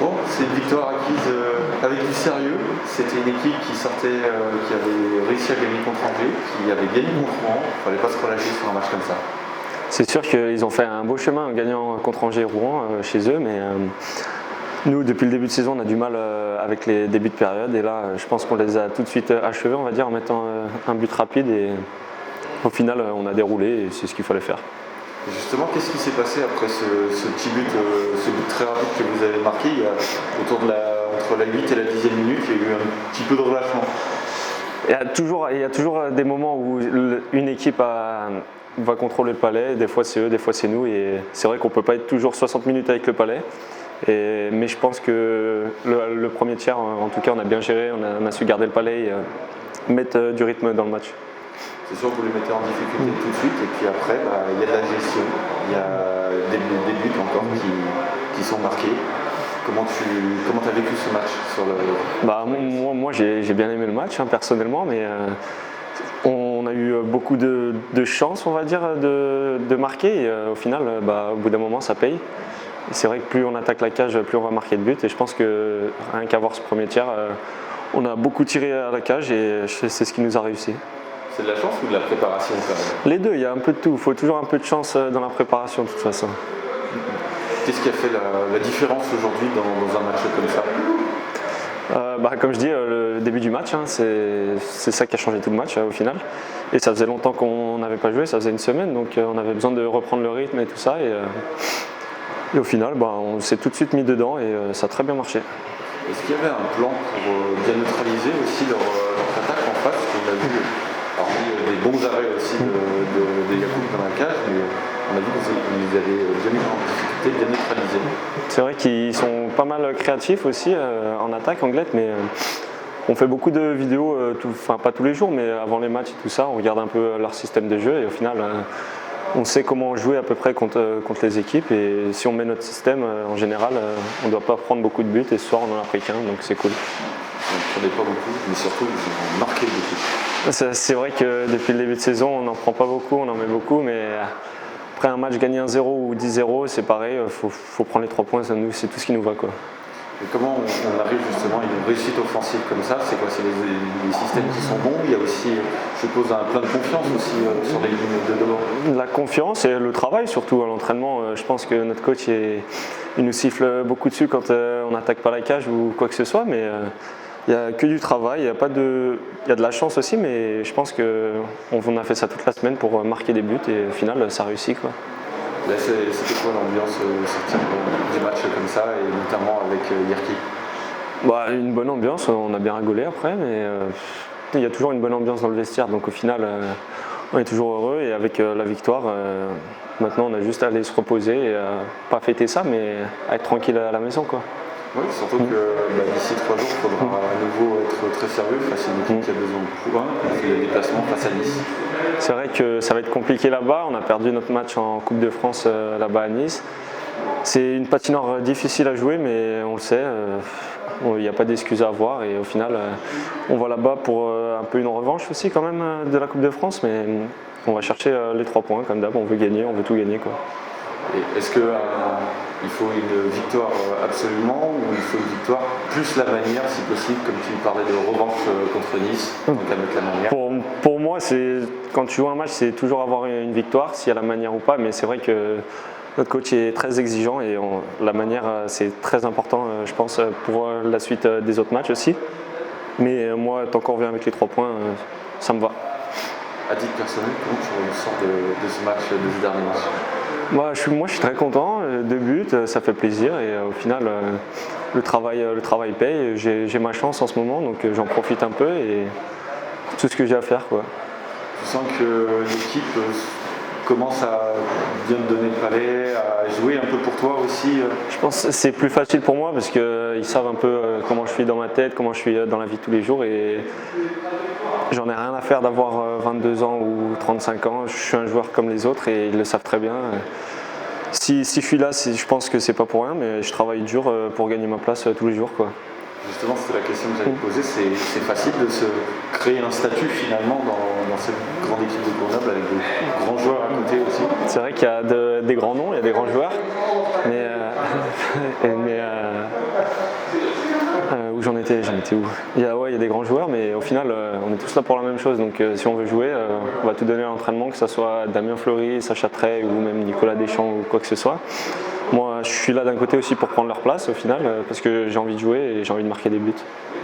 Bon, c'est une victoire acquise avec du sérieux. C'était une équipe qui sortait, qui avait réussi à gagner contre Angers, qui avait gagné contre Rouen. Il ne fallait pas se relâcher sur un match comme ça. C'est sûr qu'ils ont fait un beau chemin en gagnant contre Angers et Rouen chez eux, mais nous, depuis le début de saison, on a du mal avec les débuts de période. Et là, je pense qu'on les a tout de suite achevés, on va dire, en mettant un but rapide. Et au final, on a déroulé et c'est ce qu'il fallait faire. Et justement, qu'est-ce qui s'est passé après ce petit but, ce but très rapide que vous avez marqué autour de entre la 8 et la 10e minute, il y a eu un petit peu de relâchement? Il y a toujours des moments où une équipe va contrôler le palais, des fois c'est eux, des fois c'est nous, et c'est vrai qu'on ne peut pas être toujours 60 minutes avec le palais, mais je pense que le premier tiers, en tout cas on a bien géré, on a su garder le palais et mettre du rythme dans le match. C'est sûr que vous les mettez en difficulté tout de suite, et puis après il y a de la gestion, il y a des buts encore qui sont marqués. Comment tu as vécu ce match Moi j'ai bien aimé le match personnellement, mais on a eu beaucoup de chance, on va dire, de marquer. Et au final, au bout d'un moment, ça paye. Et c'est vrai que plus on attaque la cage, plus on va marquer de buts. Et je pense que rien qu'à voir ce premier tiers, on a beaucoup tiré à la cage et c'est ce qui nous a réussi. C'est de la chance ou de la préparation quand même? Les deux, il y a un peu de tout. Il faut toujours un peu de chance dans la préparation de toute façon. Qu'est-ce qui a fait la différence aujourd'hui dans un match comme ça? Comme je dis, le début du match, c'est ça qui a changé tout le match au final. Et ça faisait longtemps qu'on n'avait pas joué, ça faisait une semaine, donc on avait besoin de reprendre le rythme et tout ça. Et au final, on s'est tout de suite mis dedans et ça a très bien marché. Est-ce qu'il y avait un plan pour bien neutraliser aussi leur attaque en face? On a vu des bons arrêts aussi de Yacoub dans la cage, mais on a vu qu'ils avaient bien mis en difficulté, bien neutralisé. C'est vrai qu'ils sont pas mal créatifs aussi en attaque Anglette, mais on fait beaucoup de vidéos, pas tous les jours, mais avant les matchs et tout ça, on regarde un peu leur système de jeu et au final, on sait comment jouer à peu près contre les équipes. Et si on met notre système, en général, on ne doit pas prendre beaucoup de buts et ce soir, on en a pris qu'un, donc c'est cool. On ne prenait pas beaucoup, mais surtout, ils ont marqué beaucoup. C'est vrai que depuis le début de saison, on n'en prend pas beaucoup, on en met beaucoup, mais après un match gagné 1-0 ou 10-0, c'est pareil, il faut prendre les 3 points, c'est tout ce qui nous va, quoi. Et comment on arrive justement à une réussite offensive comme ça? C'est quoi? C'est les systèmes qui sont bons? Il y a aussi, je suppose, un plein de confiance aussi sur les lignes de devant. La confiance et le travail surtout à l'entraînement. Je pense que notre coach il nous siffle beaucoup dessus quand on n'attaque pas la cage ou quoi que ce soit, mais il n'y a que du travail, il y a de la chance aussi, mais je pense qu'on a fait ça toute la semaine pour marquer des buts et au final ça réussit, quoi. Là, c'était quoi l'ambiance sortir du match comme ça, et notamment avec Yerki? Une bonne ambiance, on a bien rigolé après, mais il y a toujours une bonne ambiance dans le vestiaire, donc au final on est toujours heureux et avec la victoire, maintenant on a juste à aller se reposer et pas fêter ça, mais à être tranquille à la maison, quoi. Oui, surtout que d'ici 3 jours, il faudra à nouveau être très sérieux face à une équipe qui a besoin de points, parce qu'il y a des déplacements face à Nice. C'est vrai que ça va être compliqué là-bas, on a perdu notre match en Coupe de France là-bas à Nice. C'est une patinoire difficile à jouer, mais on le sait, il n'y a pas d'excuses à avoir et au final on va là-bas pour un peu une revanche aussi quand même de la Coupe de France, mais on va chercher les 3 points comme d'hab, on veut gagner, on veut tout gagner, quoi. Et est-ce qu'il faut une victoire absolument, ou il faut une victoire plus la manière si possible, comme tu parlais de revanche contre Nice, donc avec la manière? Pour moi, quand tu joues un match, c'est toujours avoir une victoire, s'il y a la manière ou pas, mais c'est vrai que notre coach est très exigeant et la manière c'est très important, je pense, pour la suite des autres matchs aussi. Mais moi, tant qu'on revient avec les 3 points, ça me va. À titre personnel, comment tu ressens de ce match, de ce dernier match? Moi, je suis très content. 2 buts, ça fait plaisir et au final, le travail paye. J'ai ma chance en ce moment, donc j'en profite un peu et tout ce que j'ai à faire, quoi. Tu sens que l'équipe commence à bien te donner le palais, à jouer un peu pour toi aussi? Je pense que c'est plus facile pour moi parce qu'ils savent un peu comment je suis dans ma tête, comment je suis dans la vie de tous les jours et j'en ai rien à faire d'avoir 22 ans ou 35 ans. Je suis un joueur comme les autres et ils le savent très bien. Si je suis là, je pense que c'est pas pour rien, mais je travaille dur pour gagner ma place tous les jours, quoi. Justement, c'était la question que j'allais te poser. C'est facile de se créer un statut finalement dans cette grande équipe de Grenoble avec de grands joueurs à côté aussi? C'est vrai qu'il y a des grands noms, il y a des grands joueurs, mais Où j'en étais où? Il y a des grands joueurs, mais au final, on est tous là pour la même chose. Donc si on veut jouer, on va tout donner à l'entraînement, que ce soit Damien Fleury, Sacha Trey ou même Nicolas Deschamps ou quoi que ce soit. Moi, je suis là d'un côté aussi pour prendre leur place au final, parce que j'ai envie de jouer et j'ai envie de marquer des buts.